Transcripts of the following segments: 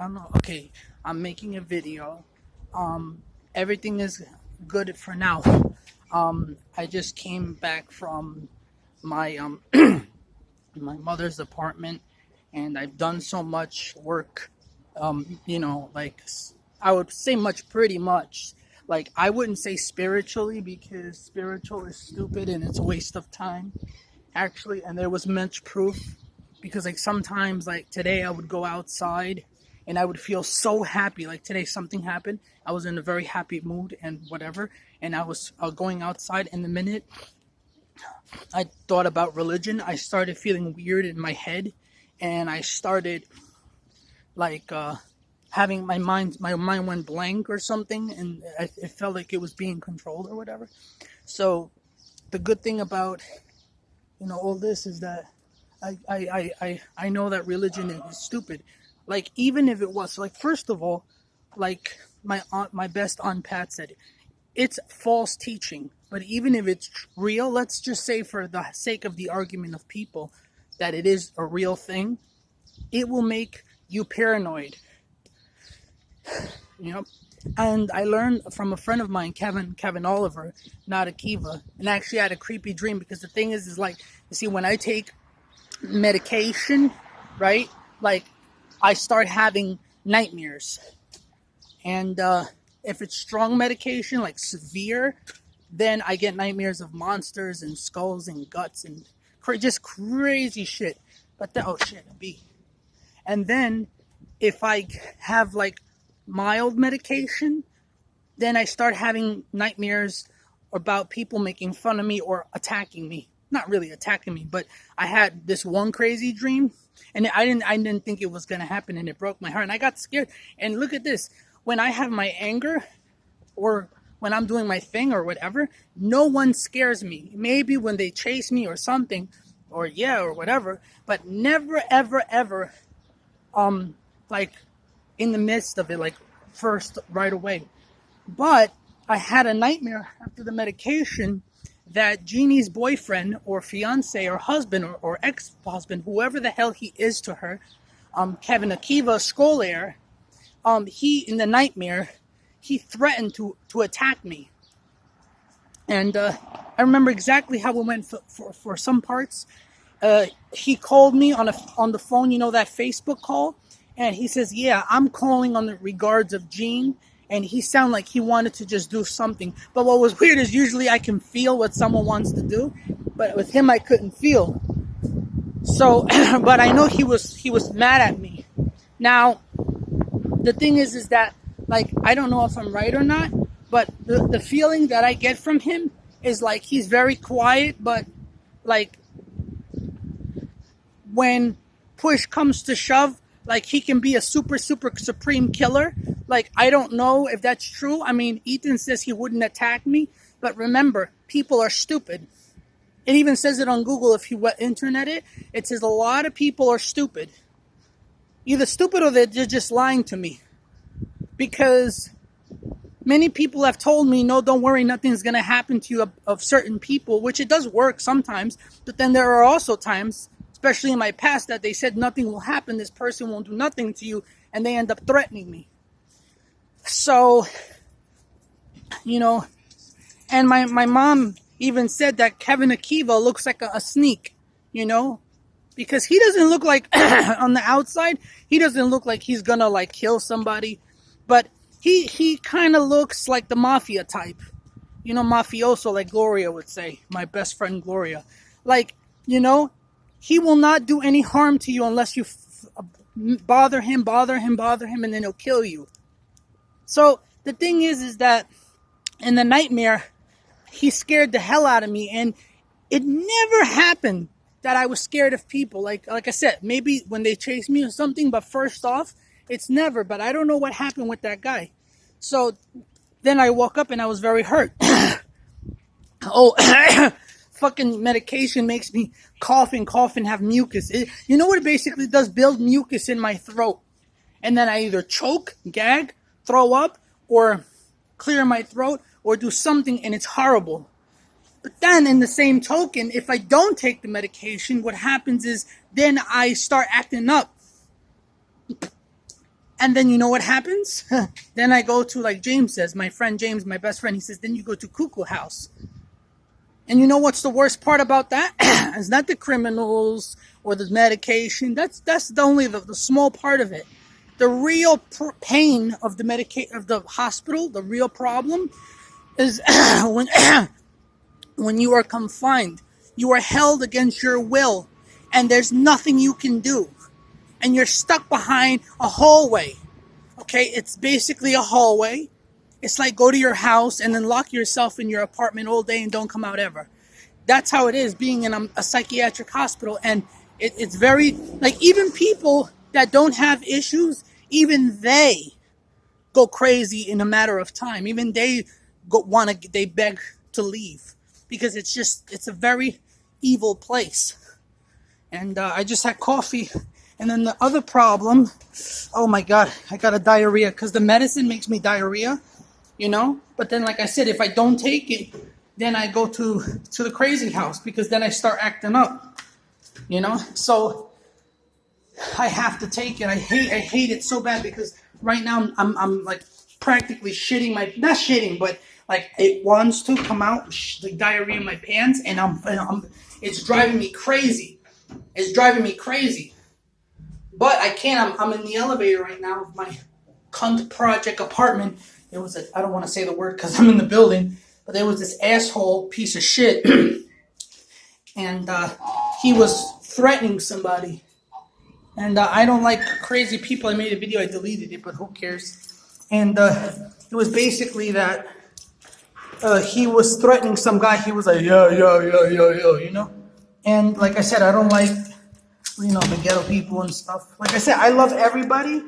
I don't know. Okay, I'm making a video. Everything is good for now. I just came back from my my mother's apartment, and I've done so much work. Like I would say pretty much. Like I wouldn't say spiritually because spiritual is stupid and it's a waste of time. Actually, and there was much proof because like sometimes like today I would go outside and I would feel so happy. Like today something happened, I was in a very happy mood and whatever, and I was going outside, and the minute I thought about religion, I started feeling weird in my head, and I started like having my mind went blank or something, and it felt like it was being controlled or whatever. So the good thing about all this is that I know that religion is stupid. Like even if it was like, first of all, like my best aunt Pat said, it's false teaching. But even if it's real, let's just say for the sake of the argument of people that it is a real thing, it will make you paranoid. And I learned from a friend of mine, Kevin Oliver, not Akiva, and actually I had a creepy dream because the thing is like, you see, when I take medication, right, like I start having nightmares, and if it's strong medication, like severe, then I get nightmares of monsters and skulls and guts and just crazy shit. But oh shit, a bee. And then if I have like mild medication, then I start having nightmares about people making fun of me or attacking me. Not really attacking me, but I had this one crazy dream, and I didn't think it was gonna happen, and it broke my heart, and I got scared. And look at this: when I have my anger, or when I'm doing my thing or whatever, no one scares me. Maybe when they chase me or something, or whatever, but never ever ever, like in the midst of it, like first right away. But I had a nightmare after the medication that Jeannie's boyfriend or fiance or husband or ex-husband, whoever the hell he is to her, Kevin Akiva Scholair, he, in the nightmare, he threatened to attack me. And I remember exactly how it went for some parts. He called me on the phone, that Facebook call, and he says, yeah, I'm calling on the regards of Jean. And he sounded like he wanted to just do something. But what was weird is usually I can feel what someone wants to do, but with him I couldn't feel. So, but I know he was mad at me. Now, the thing is that, like, I don't know if I'm right or not, but the feeling that I get from him is like he's very quiet, but like when push comes to shove, like he can be a super supreme killer. Like, I don't know if that's true. I mean, Ethan says he wouldn't attack me, but remember, people are stupid. It even says it on Google. If you internet it, it says a lot of people are stupid. Either stupid or they're just lying to me. Because many people have told me, no, don't worry, nothing's going to happen to you of certain people, which it does work sometimes. But then there are also times, especially in my past, that they said nothing will happen, this person won't do nothing to you, and they end up threatening me. So, and my mom even said that Kevin Akiva looks like a sneak, because he doesn't look like, on the outside, he doesn't look like he's gonna like kill somebody, but he kind of looks like the mafia type, mafioso, like Gloria would say, my best friend Gloria. Like, he will not do any harm to you unless you bother him, and then he'll kill you. So the thing is that in the nightmare, he scared the hell out of me, and it never happened that I was scared of people. Like I said, maybe when they chase me or something, but first off, it's never. But I don't know what happened with that guy. So then I woke up and I was very hurt. Fucking medication makes me cough and have mucus. You know what it basically does? Build mucus in my throat. And then I either choke, gag, throw up, or clear my throat, or do something, and it's horrible. But then in the same token, if I don't take the medication, what happens is then I start acting up. And then you know what happens? Then I go to, like James says, my friend James, my best friend, he says, then you go to Cuckoo House. And you know what's the worst part about that? It's not the criminals or the medication. That's only the small part of it. The real pain of the hospital, the real problem is when you are confined. You are held against your will, and there's nothing you can do. And you're stuck behind a hallway. Okay, it's basically a hallway. It's like go to your house and then lock yourself in your apartment all day and don't come out ever. That's how it is being in a psychiatric hospital. And it's very, like, even people that don't have issues, even they go crazy in a matter of time. Even they they beg to leave because it's a very evil place. And I just had coffee. And then the other problem, oh my God, I got a diarrhea because the medicine makes me diarrhea, you know? But then, like I said, if I don't take it, then I go to the crazy house because then I start acting up, you know? So I have to take it. I hate it so bad because right now I'm like practically shitting not shitting, but like it wants to come out, the diarrhea in my pants, and it's driving me crazy. It's driving me crazy. But I can't. I'm in the elevator right now of my cunt project apartment. I don't want to say the word because I'm in the building, but there was this asshole piece of shit, and he was threatening somebody. And I don't like crazy people. I made a video. I deleted it, but who cares? And it was basically that he was threatening some guy. He was like, yo, you know? And like I said, I don't like, the ghetto people and stuff. Like I said, I love everybody.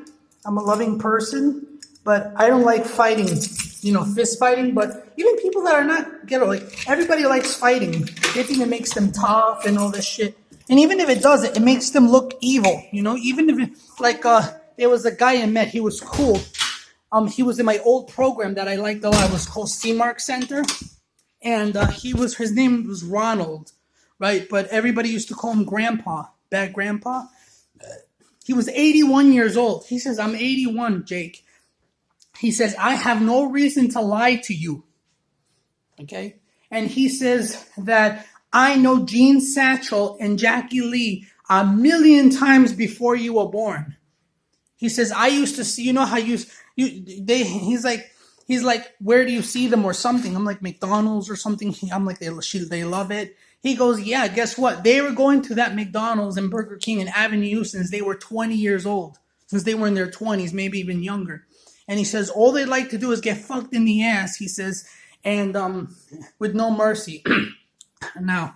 I'm a loving person, but I don't like fighting, fist fighting. But even people that are not ghetto, like everybody likes fighting. They think it makes them tough and all this shit. And even if it doesn't, it makes them look evil, even if there was a guy I met, he was cool. He was in my old program that I liked a lot. It was called C-Mark Center. And his name was Ronald, right? But everybody used to call him Grandpa. Bad Grandpa. He was 81 years old. He says, I'm 81, Jake. He says, I have no reason to lie to you. Okay? And he says that I know Gene Satchel and Jackie Lee a million times before you were born. He says, I used to see, how he's like, where do you see them or something? I'm like, McDonald's or something. I'm like, they love it. He goes, yeah, guess what? They were going to that McDonald's and Burger King and Avenue since they were 20 years old. Since they were in their 20s, maybe even younger. And he says, all they like to do is get fucked in the ass, he says, and with no mercy. Now,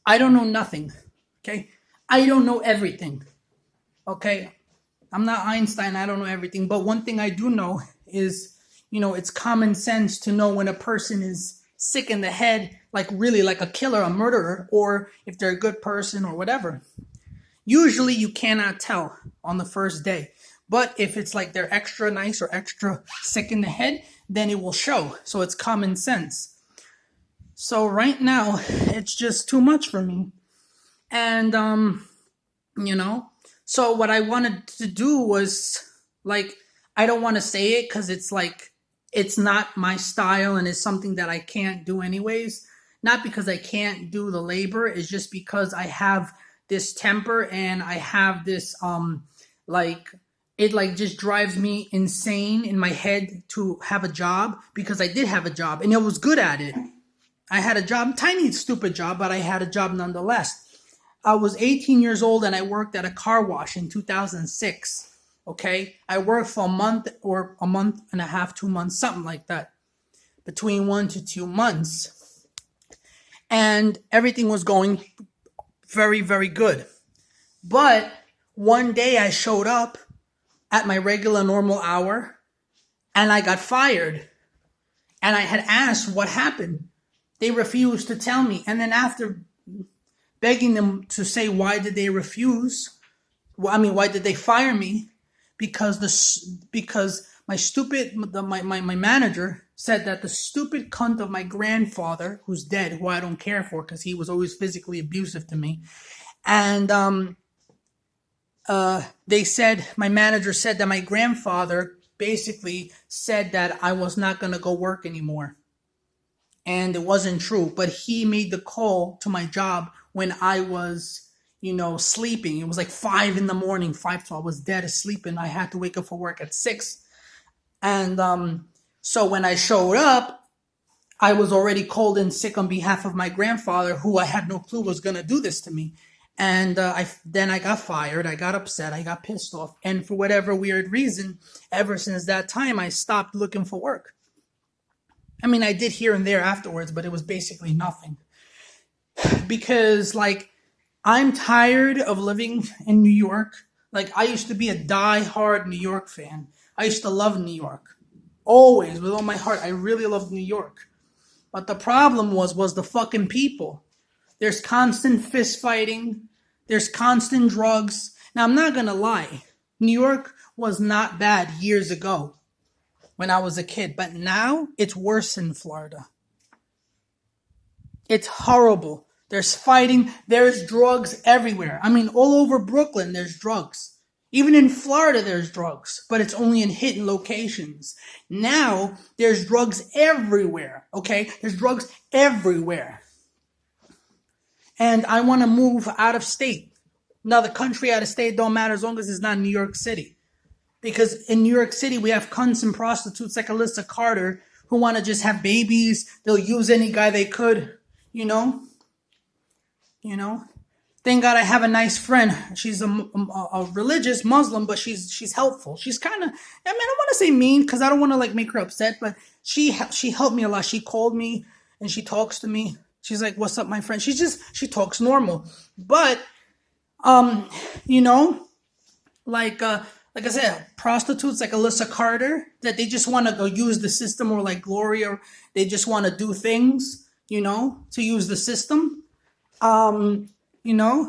I don't know nothing, okay? I don't know everything, okay? I'm not Einstein, I don't know everything. But one thing I do know is, it's common sense to know when a person is sick in the head, like really like a killer, a murderer, or if they're a good person or whatever. Usually you cannot tell on the first day. But if it's like they're extra nice or extra sick in the head, then it will show. So it's common sense. So right now, it's just too much for me. And, so what I wanted to do was, like, I don't want to say it because it's like, it's not my style and it's something that I can't do anyways. Not because I can't do the labor. It's just because I have this temper and I have this, it just drives me insane in my head to have a job because I did have a job and I was good at it. I had a job, tiny, stupid job, but I had a job nonetheless. I was 18 years old and I worked at a car wash in 2006. Okay, I worked for a month or a month and a half, 2 months, something like that, between 1 to 2 months. And everything was going very, very good. But one day I showed up at my regular normal hour and I got fired. And I had asked what happened. They refused to tell me. And then after begging them to say why did they refuse, why did they fire me? Because my manager said that the stupid cunt of my grandfather, who's dead, who I don't care for because he was always physically abusive to me, and they said, my manager said that my grandfather basically said that I was not going to go work anymore. And it wasn't true, but he made the call to my job when I was, sleeping. It was like 5 in the morning, 5 till I was dead asleep, and I had to wake up for work at 6. And so when I showed up, I was already called in sick on behalf of my grandfather, who I had no clue was going to do this to me. And then I got fired. I got upset. I got pissed off. And for whatever weird reason, ever since that time, I stopped looking for work. I mean, I did here and there afterwards, but it was basically nothing. Because, I'm tired of living in New York. I used to be a die-hard New York fan. I used to love New York. Always, with all my heart. I really loved New York. But the problem was the fucking people. There's constant fist fighting. There's constant drugs. Now, I'm not going to lie. New York was not bad years ago when I was a kid. But now, it's worse in Florida. It's horrible. There's fighting. There's drugs everywhere. I mean, all over Brooklyn, there's drugs. Even in Florida, there's drugs. But it's only in hidden locations. Now, there's drugs everywhere. Okay? There's drugs everywhere. And I want to move out of state. Now, the country out of state don't matter as long as it's not New York City. Because in New York City, we have cunts and prostitutes like Alyssa Carter who want to just have babies. They'll use any guy they could, Thank God I have a nice friend. She's a religious Muslim, but she's helpful. She's kind of, I don't want to say mean because I don't want to make her upset, but she helped me a lot. She called me and she talks to me. She's like, "What's up, my friend?" She talks normal, but like I said, prostitutes like Alyssa Carter, that they just want to go use the system, or like Gloria, they just want to do things, to use the system. They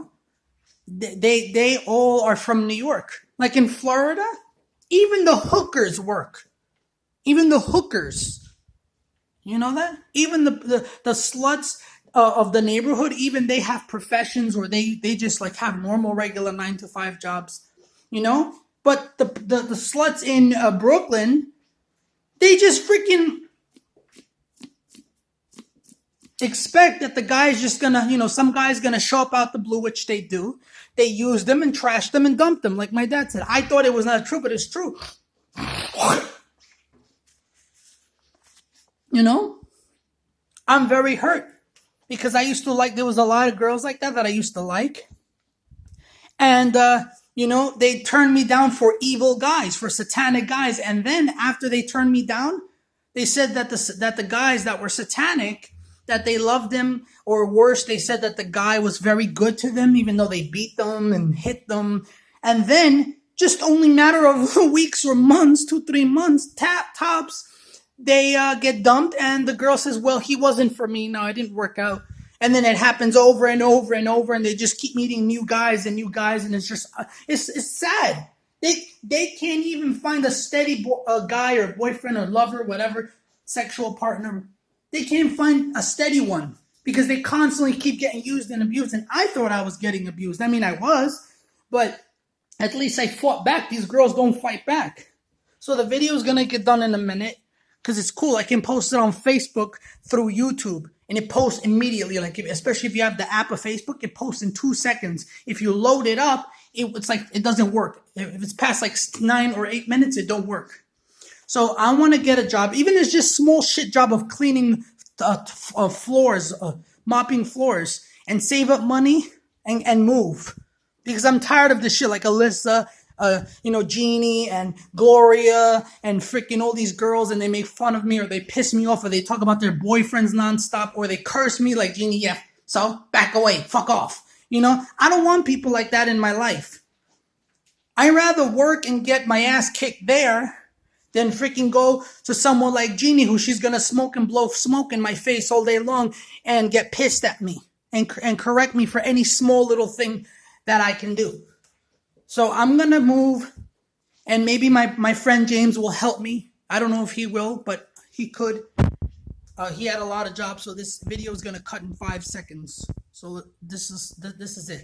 all are from New York. Like in Florida, even the hookers work. Even the hookers. You know that? Even the sluts of the neighborhood, even they have professions, or they just have normal, regular 9-to-5 jobs. But the sluts in Brooklyn, they just freaking expect that the guy's just gonna, some guy's gonna show up out the blue, which they do. They use them and trash them and dump them, like my dad said. I thought it was not true, but it's true. I'm very hurt because I used to there was a lot of girls like that I used to like. And, they turned me down for evil guys, for satanic guys. And then after they turned me down, they said that the guys that were satanic, that they loved him, or worse, they said that the guy was very good to them, even though they beat them and hit them. And then, just only matter of weeks or months, 2-3 months, tops, they get dumped, and the girl says, "Well, he wasn't for me. No, it didn't work out." And then it happens over and over and over, and they just keep meeting new guys, and it's just, it's sad. They can't even find a steady guy or boyfriend or lover, whatever, sexual partner. They can't find a steady one because they constantly keep getting used and abused. And I thought I was getting abused. I mean, I was, but at least I fought back. These girls don't fight back. So the video is going to get done in a minute because it's cool. I can post it on Facebook through YouTube, and it posts immediately. Especially if you have the app of Facebook, it posts in 2 seconds. If you load it up, it's it doesn't work. If it's past 9 or 8 minutes, it don't work. So I want to get a job, even if it's just small shit job of cleaning floors, mopping floors, and save up money and move. Because I'm tired of this shit, like Alyssa, Jeannie and Gloria and freaking all these girls, and they make fun of me, or they piss me off, or they talk about their boyfriends nonstop, or they curse me like, "Jeannie, yeah, so back away, fuck off." I don't want people like that in my life. I'd rather work and get my ass kicked there than freaking go to someone like Jeannie, who she's going to smoke and blow smoke in my face all day long and get pissed at me and correct me for any small little thing that I can do. So I'm going to move, and maybe my friend James will help me. I don't know if he will, but he could. He had a lot of jobs, so this video is going to cut in 5 seconds. So this is it.